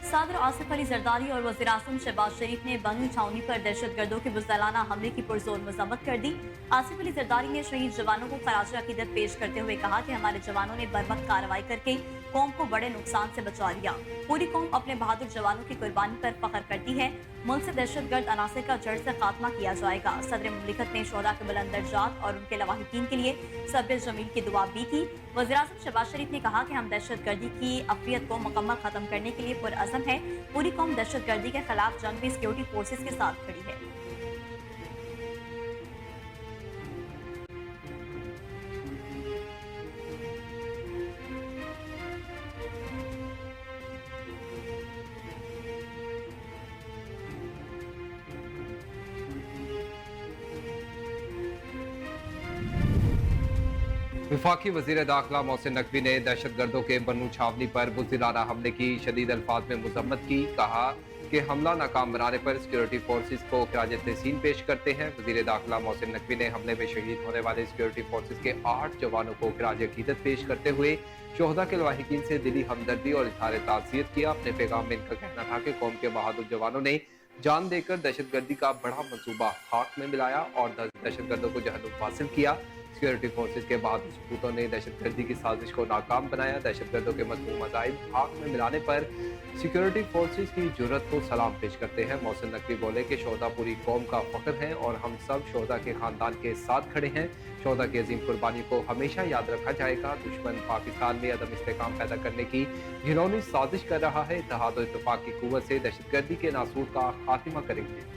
सदर आसिफ अली जरदारी और वज़ीर आज़म शहबाज शरीफ ने बनु छावनी पर दहशतगर्दों के बुज़दिलाना हमले की पुरजोर मजम्मत कर दी। आसिफ अली जरदारी ने शहीद जवानों को खराज अकीदत पेश करते हुए कहा कि हमारे जवानों ने बर्वक्त कार्रवाई करके कौम को बड़े नुकसान से बचा लिया। पूरी कौम अपने बहादुर जवानों की कुर्बानी पर फख्र करती है। मुल्क से दहशतगर्द अनासर का जड़ से खात्मा किया जाएगा। सदर मुमलिकत ने शोहदा के बुलंद दर्जात और उनके लवाहिकीन के लिए सब्र जमील की दुआ भी की। वज़ीर आज़म शहबाज शरीफ ने कहा कि हम दहशतगर्दी की अफियत को मुकम्मल खत्म करने के लिए पुरअज़म है। पूरी कौम दहशतगर्दी के खिलाफ जंग में सिक्योरिटी फोर्सेज के साथ खड़ी है। वफाकी वज़ीर दाखिला मोहसिन नकवी ने दहशतगर्दों के बन्नू छावनी पर बुज़दिलाना हमले की शदीद अल्फाज में मजम्मत की। कहा कि हमला नाकाम बनाने पर सिक्योरिटी फोर्सेज को खिराज तहसीन पेश करते हैं। वज़ीर दाखिला मोहसिन नकवी ने हमले में शहीद होने वाले सिक्योरिटी फोर्सेज के 8 जवानों को खिराज अकीदत पेश करते हुए शोहदा के लवाहिकीन से दिली हमदर्दी और इज़हार ताज़ियत किया। अपने पैगाम में इनका कहना था कि कौम के बहादुर जवानों ने जान देकर दहशतगर्दी का बड़ा मंसूबा खाक में मिलाया और दहशतगर्दों को जहन्नुम हासिल किया। सिक्योरिटी फोर्सेज के बहादुर सपूतों ने दहशतगर्दी की साजिश को नाकाम बनाया। दहशतगर्दों के मज़मूम मज़ाहिब खाक में मिलाने पर सिक्योरिटी फोर्सेज की जुर्रत को सलाम पेश करते हैं। मोहसिन नकवी बोले कि शोहदा पूरी कौम का फख्र है और हम सब शोहदा के खानदान के साथ खड़े हैं। शोहदा की अजीम कुर्बानी को हमेशा याद रखा जाएगा। दुश्मन पाकिस्तान में अदम इस्तेकाम पैदा करने की घिनौनी साजिश कर रहा है। इत्तेहाद और इत्तेफाक की कुव्वत से दहशतगर्दी के नासूर का खात्मा करेंगे।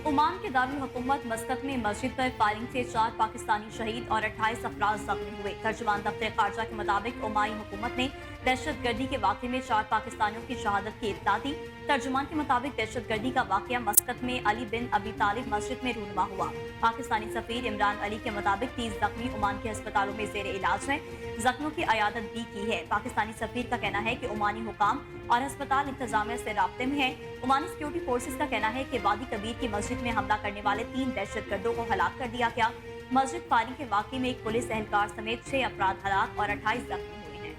ओमान के दारुल हुकूमत मस्कत में मस्जिद पर फायरिंग से 4 पाकिस्तानी शहीद और 28 अफराद जख्मी हुए। तर्जुमान दफ्तर खारजा के मुताबिक ओमानी हुकूमत ने दहशतगर्दी के वाक़े में 4 पाकिस्तानियों की शहादत की इत्तला दी। तर्जुमान के मुताबिक दहशतगर्दी का वाक़या मस्कत में अली बिन अबी तालिब मस्जिद में रूनुमा हुआ। पाकिस्तानी सफीर इमरान अली के मुताबिक 30 जख्मी ओमान के अस्पतालों में जेर इलाज हैं। जख्मियों की अयादत भी की है। पाकिस्तानी सफीर का कहना है कि ओमानी हुकाम और अस्पताल इंतजामिया से राब्ते में है। ओमानी सिक्योरिटी फोर्सेज का कहना है कि वादी कबीर की मस्जिद में हमला करने वाले 3 दहशतगर्दों को हलाक कर दिया गया। मस्जिद फायरिंग के वाक़े में एक पुलिस एहलकार समेत 6 अफराद हलाक और 28 जख्मी हुए हैं।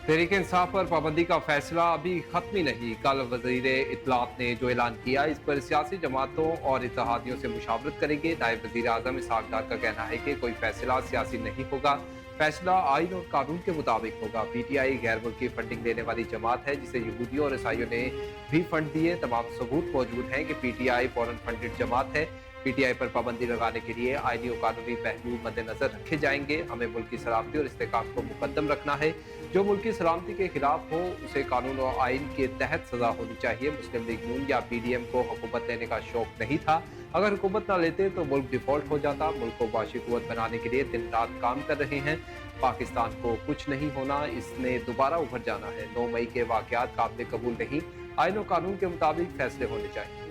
तहरीक इंसाफ पर पाबंदी का फैसला अभी खत्म ही नहीं। कल वजीर इत्तलात ने जो ऐलान किया इस पर सियासी जमातों और इत्तेहादियों से मुशावरत करेंगे। नायब वजीर आजम इसहाक डार का कहना है कि कोई फैसला सियासी नहीं होगा, फैसला आइन और कानून के मुताबिक होगा। PTI गैर मुल्की फंडिंग देने वाली जमात है जिसे यहूदियों और ईसाइयों ने भी फंड दिए। तमाम सबूत मौजूद हैं कि PTI फॉरेन फंडेड जमात है। PTI पर पाबंदी लगाने के लिए आईनी और कानूनी पहलू मद्देनजर रखे जाएंगे। हमें मुल्क की सलामती और इस्तेकाम को मुकद्दम रखना है। जो मुल्क की सलामती के खिलाफ हो उसे कानून और आइन के तहत सजा होनी चाहिए। मुस्लिम लीग नून या PDM को हुकूमत लेने का शौक नहीं था। अगर हुकूमत न लेते तो मुल्क डिफॉल्ट हो जाता। मुल्क को वाशी कुव्वत बनाने के लिए दिन रात काम कर रहे हैं। पाकिस्तान को कुछ नहीं होना, इसने दोबारा उभर जाना है। 9 मई के वाकयात काबिल कबूल नहीं। आइन और कानून के मुताबिक फैसले होने चाहिए।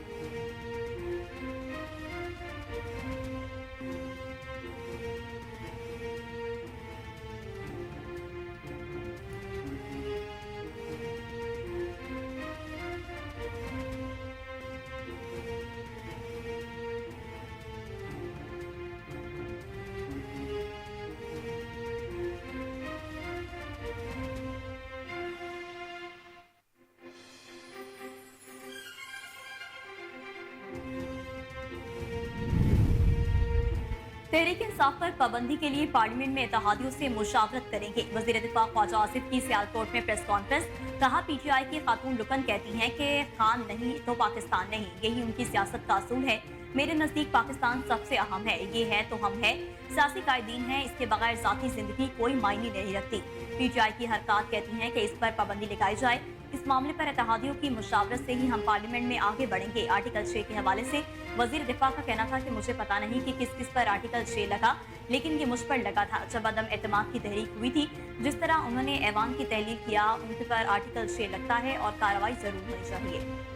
तहरीक इंसाफ पर पाबंदी के लिए पार्लियामेंट में इत्तेहादियों से मुशावरत करेंगे। वजीर दिफा ख्वाजा आसिफ की सियालकोट में प्रेस कॉन्फ्रेंस। कहा, पीटीआई की खातून रुकन कहती हैं कि खान नहीं तो पाकिस्तान नहीं, यही उनकी सियासत का असूल है। मेरे नजदीक पाकिस्तान सबसे अहम है, ये है तो हम है, सियासी कायदीन है, इसके बगैर जाती जिंदगी कोई मायने नहीं रखती। पीटीआई की हरकत कहती हैं कि इस पर पाबंदी लगाई जाए। इस मामले पर इत्तेहादियों की मुशावरत से ही हम पार्लियामेंट में आगे बढ़ेंगे। आर्टिकल 6 के हवाले से वजीर दिफा का कहना था कि मुझे पता नहीं कि किस किस पर आर्टिकल 6 लगा, लेकिन ये मुझ पर लगा था जब अदम एतमाद की तहरीक हुई थी। जिस तरह उन्होंने ऐवान की तहलील किया, उनके पर आर्टिकल 6 लगता है और कार्रवाई जरूर होनी चाहिए।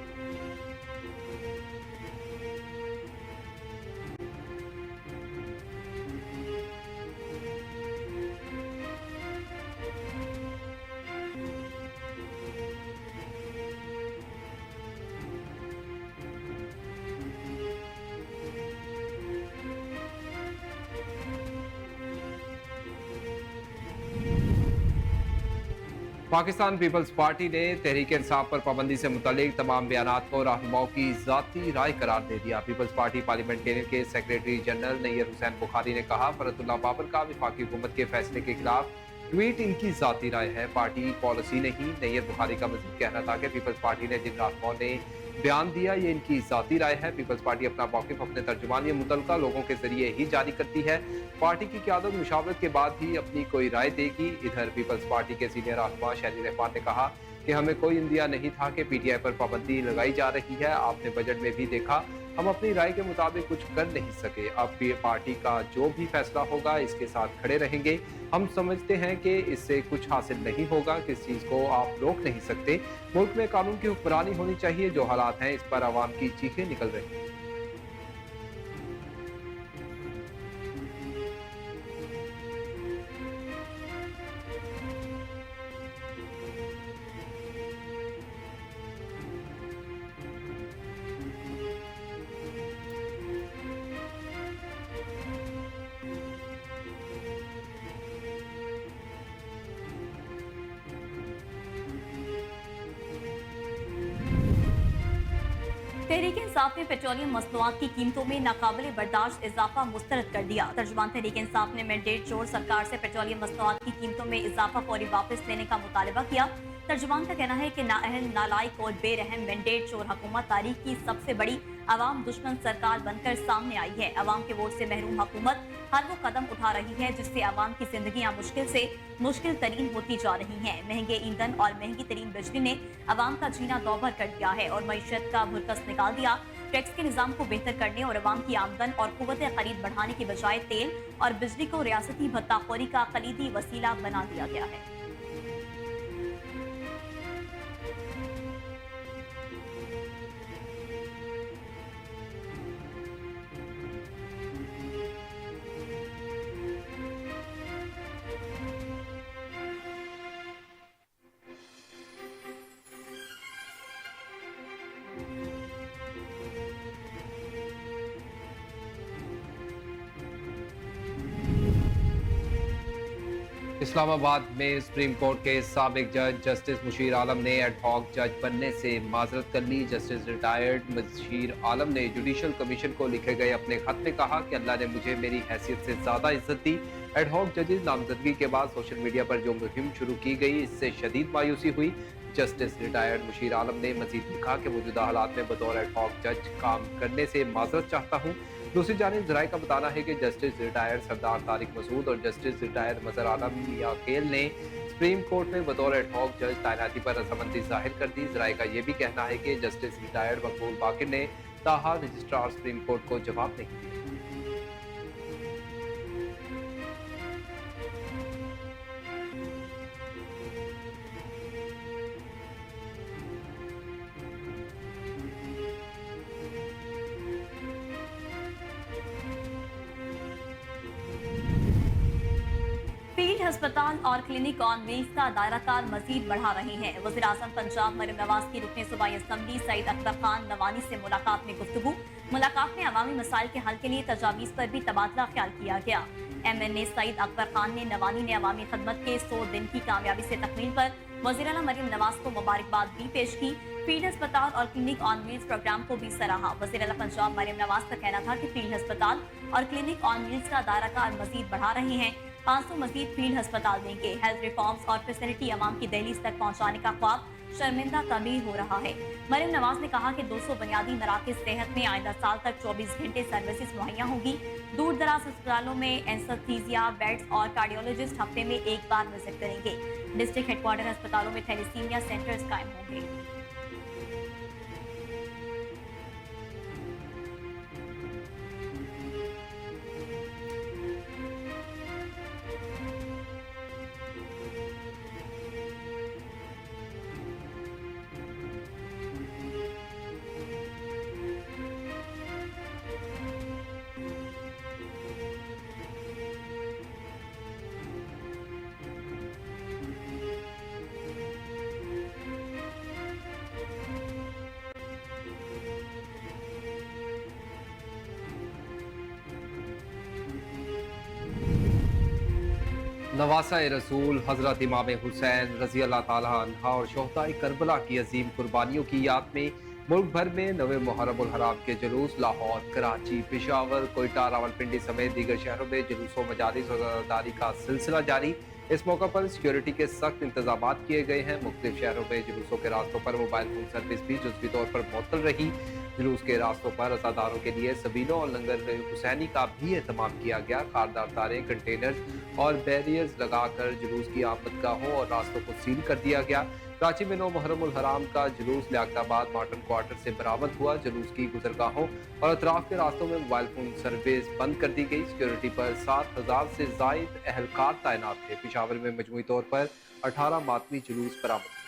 पाकिस्तान पीपल्स पार्टी ने तहरीक इंसाफ पर पाबंदी से मुतालिक तमाम बयानात को रहनुमाओं की जाती राय करार दे दिया। पीपल्स पार्टी पार्लियामेंटेरियन के सेक्रेटरी जनरल नैयर हुसैन बुखारी ने कहा, फरतुल्लाह बाबर का वफाकी हुकूमत के फैसले के खिलाफ ट्वीट इनकी जाती राय है, पार्टी पॉलिसी नहीं। नैयर बुखारी का मजीद कहना था कि पीपल्स पार्टी ने जिन रहनुमाओं ने बयान दिया, ये इनकी जाती राय है। पीपल्स पार्टी अपना मौक़िफ़ अपने तर्जुमान या मुतल्लिका लोगों के जरिए ही जारी करती है। पार्टी की क़यादत मुशावरत के बाद ही अपनी कोई राय देगी। इधर पीपल्स पार्टी के सीनियर रहनुमा शहरी रहमान ने कहा कि हमें कोई इंदिया नहीं था कि पीटीआई पर पाबंदी लगाई जा रही है। आपने बजट में भी देखा, हम अपनी राय के मुताबिक कुछ कर नहीं सके। अब भी पार्टी का जो भी फैसला होगा इसके साथ खड़े रहेंगे। हम समझते हैं कि इससे कुछ हासिल नहीं होगा, किस चीज़ को आप रोक नहीं सकते। मुल्क में कानून की हुक्मरानी होनी चाहिए। जो हालात हैं इस पर आवाम की चीखें निकल रही हैं। तहरीक इंसाफ ने पेट्रोलियम मसनूआत की कीमतों में नाकाबिले बर्दाश्त इजाफा मुस्तरद कर दिया। तर्जुमान तहरीक इंसाफ ने मैंडेट छोड़ सरकार से पेट्रोलियम मसनूआत की कीमतों में इजाफा फौरी वापस लेने का मुतालबा किया। तर्जुमान का कहना है कि नाअहल, नालायक और बेरहम मैंडेट चोर हुकूमत तारीख की सबसे बड़ी अवाम दुश्मन सरकार बनकर सामने आई है। अवाम के वोट से महरूम हुकूमत हर वो कदम उठा रही है जिससे अवाम की जिंदगियां मुश्किल से मुश्किल तरीन होती जा रही हैं। महंगे ईंधन और महंगी तरीन बिजली ने अवाम का जीना दौभर कर दिया है और मईशत का भुरकस निकाल दिया। टैक्स के निजाम को बेहतर करने और अवाम की आमदन और कुव्वत खरीद बढ़ाने की बजाय तेल और बिजली को रियासती भत्ताखोरी का कलीदी वसीला बना दिया गया है। इस्लामाबाद में सुप्रीम कोर्ट के साबिक जज जस्टिस मुशीर आलम ने एडहॉक जज बनने से माजरत कर ली। जस्टिस रिटायर्ड मुशीर आलम ने जुडिशल कमीशन को लिखे गए अपने खत में कहा कि अल्लाह ने मुझे मेरी हैसियत से ज्यादा इज्जत दी। एडहॉक जजेस नामजदगी के बाद सोशल मीडिया पर जो मुहिम शुरू की गई, इससे शदीद मायूसी हुई। जस्टिस रिटायर्ड मुशीर आलम ने मजीद लिखा कि मौजूदा हालात में बतौर एडहॉक जज काम करने से माजरत चाहता हूँ। दूसरी जानिब जराये का बताना है कि जस्टिस रिटायर्ड सरदार तारिक मसूद और जस्टिस रिटायर्ड मजहर आलम मियां केल ने सुप्रीम कोर्ट में बतौर एडहॉक जज तैनाती पर रजामंदी जाहिर कर दी। जराये का यह भी कहना है कि जस्टिस रिटायर्ड मकबूल बाकिर ने ताहाल रजिस्ट्रार सुप्रीम कोर्ट को जवाब नहीं दिया। फील्ड अस्पताल और क्लिनिक ऑन व्हील्स का दायरा कार मजीद बढ़ा रहे हैं। वज़ीर आज़म पंजाब मरीम नवाज की रुकने सूबाई असम्बली सईद अकबर खान नवानी से मुलाकात में गुफ्तगू। मुलाकात में अवामी मसाइल के हल के लिए तजावीज़ पर भी तबादला ख्याल किया गया। MNA सईद अकबर खान ने नवानी ने अवामी खदमत के 100 दिन की कामयाबी से तकमील पर वज़ीर आला मरियम नवाज को मुबारकबाद भी पेश की। फील्ड अस्पताल और क्लिनिक ऑन व्हील्स प्रोग्राम को भी सराहा। वज़ीर आला पंजाब मरियम नवाज का कहना था कि फील्ड अस्पताल और क्लिनिक ऑन व्हील्स का दायरा मजीद बढ़ा रहे हैं। 500 मजीद फील्ड अस्पताल देंगे। हेल्थ रिफॉर्म्स और फैसिलिटी अवाम की दहलीज तक पहुँचाने का ख्वाब शर्मिंदा कभी हो रहा है। मरियम नवाज ने कहा कि 200 बुनियादी मराकज सेहत में आइंदा साल तक 24 घंटे सर्विसेज मुहैया होंगी। दूर दराज अस्पतालों में एनेस्थीसिया बेड्स और कार्डियोलॉजिस्ट हफ्ते में एक बार विजिट करेंगे। डिस्ट्रिक्ट हेडक्वार्टर अस्पतालों में थैलेसीमिया सेंटर्स कायम होंगे। नवासा रसूल हजरत इमाम हुसैन रजी अल्लाह ताला अन्हा और शोहदाए करबला की अजीम कुर्बानियों की याद में मुल्क भर में नवे मुहर्रम उल हराम के जुलूस लाहौर, कराची, पेशावर, कोयटा, रावलपिंडी समेत दीगर शहरों में जुलूसों मजालिस और अज़ादारी का सिलसिला जारी। इस मौका पर सिक्योरिटी के सख्त इंतजाम किए गए हैं। मुख्तलिफ शहरों में जुलूसों के रास्तों पर मोबाइल फोन सर्विस भी जुज़वी तौर पर मुअत्तल रही। जुलूस के रास्तों पर अज़ादारों के लिए सबीलों और लंगर हुसैनी का भी एहतमाम किया गया। खारदार तारें, कंटेनर्स और बैरियर्स लगाकर जुलूस की आमदगाहों और रास्तों को सील कर दिया गया। कराची में 9 मुहर्रम उल हराम का जुलूस लियाकताबाद मॉडर्न क्वार्टर से बरामद हुआ। जुलूस की गुजरगाहों और अतराफ के रास्तों में मोबाइल फोन सर्विस बंद कर दी गई। सिक्योरिटी पर 7000 से जायद एहलकार तैनात थे। पेशावर में मजमूई तौर पर 18 मातमी जुलूस बरामद।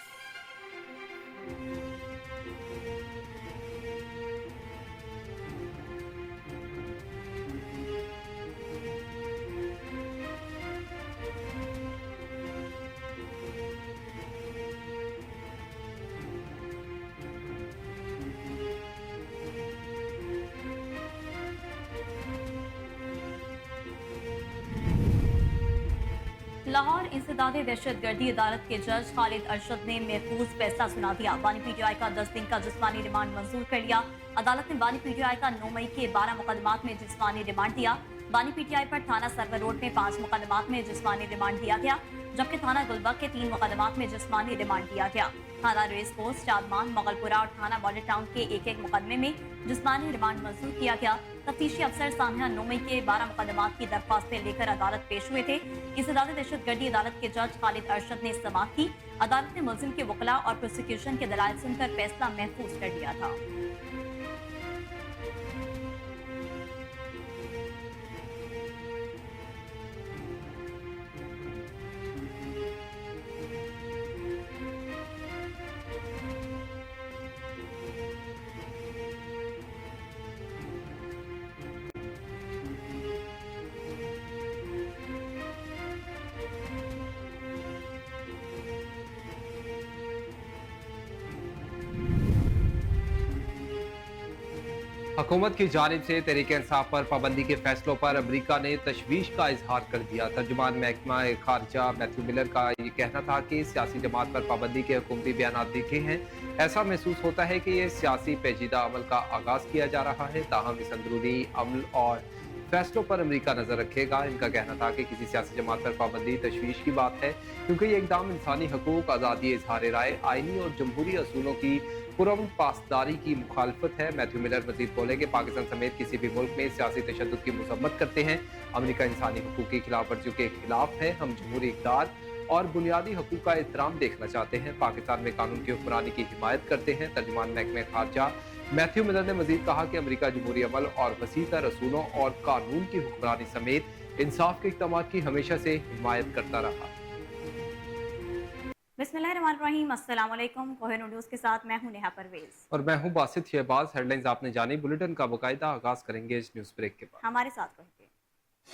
लाहौर इंसदादे दहशतगर्दी अदालत के जज खालिद अरशद ने महफूज फैसला सुना दिया। बानी पीटीआई का 10 दिन का जिस्मानी रिमांड मंजूर कर लिया। अदालत ने बानी पीटीआई का 9 मई के 12 मुकदमात में जिस्मानी रिमांड दिया। बानी पीटीआई पर थाना सर्वर रोड में 5 मुकदमात में जिस्मानी रिमांड दिया गया, जबकि थाना गुलबर्ग के 3 मुकदमात में जिस्मानी रिमांड दिया गया। थाना रेस कोर्स, चादमान, मोगलपुरा और थाना मॉडल टाउन के एक मुकदमे में जिस्मानी रिमांड मंजूर किया गया। तफ्तीशी अफसर सान्या 9 मई के 12 मुकदमात की दरख्वास्तें लेकर अदालत पेश हुए थे। इंसदादे दहशतगर्दी अदालत के जज खालिद अरशद ने समाअत की। अदालत ने मुलजिम के वकला और प्रोसिक्यूशन के दलाइल सुनकर फैसला महफूज कर दिया था। हुकूमत की जानिब से तहरीक इंसाफ पर पाबंदी के फैसलों पर अमरीका ने तशवीश का इजहार कर दिया। तर्जुमान महकमा खारजा मैथ्यू मिलर का ये कहना था कि सियासी जमात पर पाबंदी के हुकूमती बयान देखे हैं। ऐसा महसूस होता है कि ये सियासी पेचीदा अमल का आगाज किया जा रहा है। ताहम इस अंदरूनी अमल और फैसलों पर अमरीका नजर रखेगा। इनका कहना था कि किसी सियासी जमात पर पाबंदी तशवीश की बात है, क्योंकि ये इकदाम इंसानी हकूक, आज़ादी इजहार राय, आइनी और जमहूरी असूलों की पुरअमन पासदारी की मुखालफत है। मैथ्यू मिलर मजीद बोले कि पाकिस्तान समेत किसी भी मुल्क में सियासी तशद्दुद की मजम्मत करते हैं। अमरीका इंसानी हकूक की खिलाफ वर्जियों के खिलाफ है। हम जमहूरी इक़्तिदार और बुनियादी हकूक का एहतराम देखना चाहते हैं। पाकिस्तान में कानून की हुक्मरानी की हिमायत करते हैं। तर्जुमान महकमे खारजा मैथ्यू मिलर ने मजीद कहा कि अमरीका जमहूरी अमल और वसीतर रसूलों और कानून की हुक्मरानी समेत इंसाफ के इक़दामात की हमेशा से हिमायत करता रहा। बिस्मिल्लाहिर्रहमानिर्रहीम, अस्सलाम वालेकुम। कोहिनूर न्यूज़ के साथ मैं हूं नेहा परवेज और मैं हूं बासित शहबाज। हेडलाइंस आपने जानी। बुलेटिन का बाकायदा आगाज करेंगे इस न्यूज़ ब्रेक के बाद। हमारे साथ रहिए।